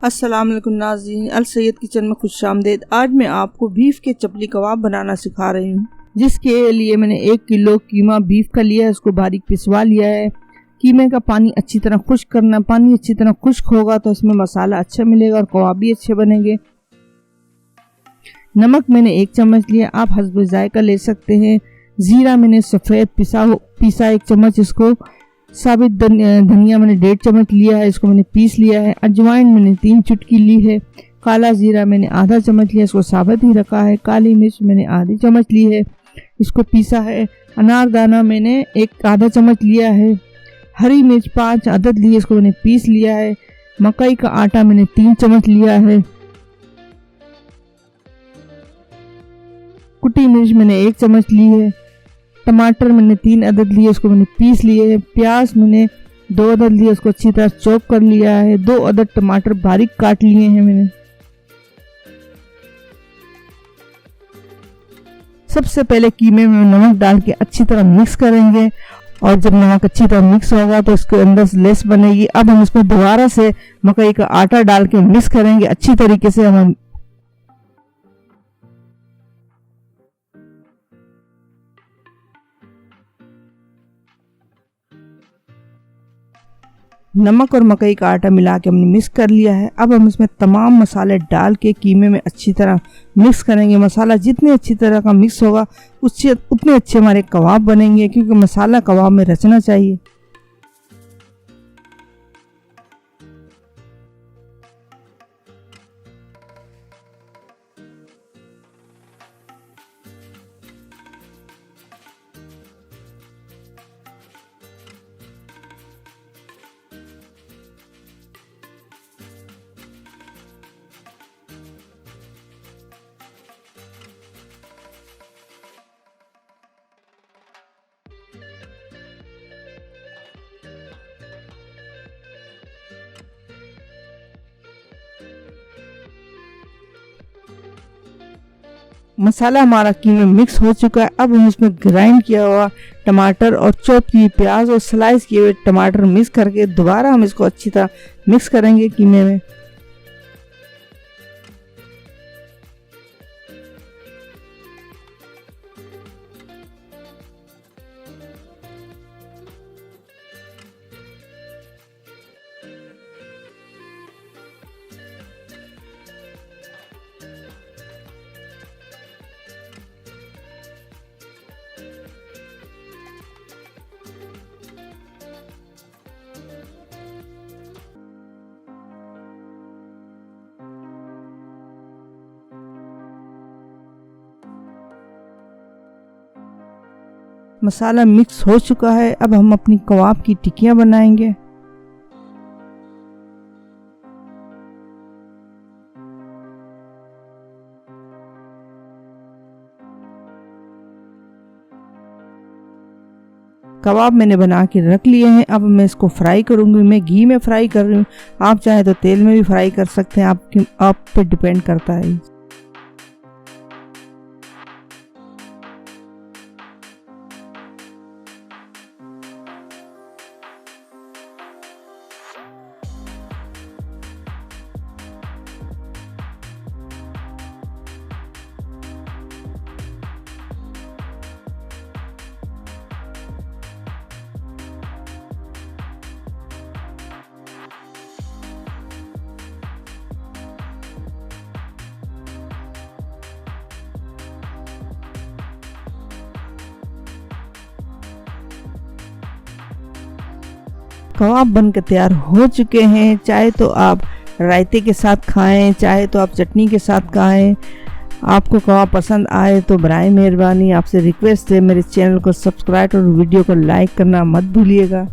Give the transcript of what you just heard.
अस्सलाम वालेकुम नाज़रीन, अल सैयद किचन में खुशामदीद। आज मैं आपको बीफ के चपली कबाब बनाना सिखा रही हूँ, जिसके लिए मैंने 1 किलो कीमा बीफ का लिया है। उसको बारीक पिसवा लिया है। कीमे का पानी अच्छी तरह खुश्क करना। पानी अच्छी तरह खुश्क होगा तो इसमें मसाला अच्छा मिलेगा और कबाब भी अच्छे बनेंगे। नमक मैंने 1 चम्मच लिया, आप हस्ब जायका ले सकते हैं। ज़ीरा मैंने सफ़ेद पीसा 1 चम्मच। इसको साबित धनिया मैंने 1.5 चम्मच लिया है, इसको मैंने पीस लिया है। अजवाइन मैंने 3 चुटकी ली है। काला जीरा मैंने आधा चम्मच लिया, इसको साबित ही रखा है। काली मिर्च मैंने आधी चम्मच ली है, इसको पीसा है। अनारदाना मैंने आधा चम्मच लिया है। हरी मिर्च 5 अदद ली है, इसको मैंने पीस लिया है। मकई का आटा मैंने 3 चम्मच लिया है। कुटी मिर्च मैंने 1 चम्मच ली है। टमाटर मैंने 3 अदद लिए, इसको मैंने पीस लिए है। प्याज मैंने 2 अदद लिए, इसको अच्छी तरह चॉप कर लिया है। 2 अदद टमाटर बारीक काट लिए हैं मैंने। सबसे पहले कीमे में नमक डाल के अच्छी तरह मिक्स करेंगे, और जब नमक अच्छी तरह मिक्स होगा तो इसके अंदर लेस बनेगी। अब हम इसमें दोबारा से मकई का आटा डाल के मिक्स करेंगे अच्छी तरीके से। हम नमक और मकई का आटा मिला के हमने मिक्स कर लिया है। अब हम इसमें तमाम मसाले डाल के कीमे में अच्छी तरह मिक्स करेंगे। मसाला जितने अच्छी तरह का मिक्स होगा उससे उतने अच्छे हमारे कबाब बनेंगे, क्योंकि मसाला कबाब में रचना चाहिए। मसाला हमारा कीमे मिक्स हो चुका है। अब हम इसमें ग्राइंड किया हुआ टमाटर और चॉप किए प्याज और स्लाइस किए हुए टमाटर मिक्स करके दोबारा हम इसको अच्छी तरह मिक्स करेंगे कीमे में। मसाला मिक्स हो चुका है। अब हम अपनी कबाब की टिक्कियाँ बनाएंगे। कबाब मैंने बना के रख लिए हैं। अब मैं इसको फ्राई करूँगी। मैं घी में फ्राई कर रही हूँ, आप चाहे तो तेल में भी फ्राई कर सकते हैं, आप पे डिपेंड करता है। कबाब बनकर तैयार हो चुके हैं। चाहे तो आप रायते के साथ खाएं, चाहे तो आप चटनी के साथ खाएं। आपको कबाब पसंद आए तो बराए मेहरबानी आपसे रिक्वेस्ट है, मेरे चैनल को सब्सक्राइब और वीडियो को लाइक करना मत भूलिएगा।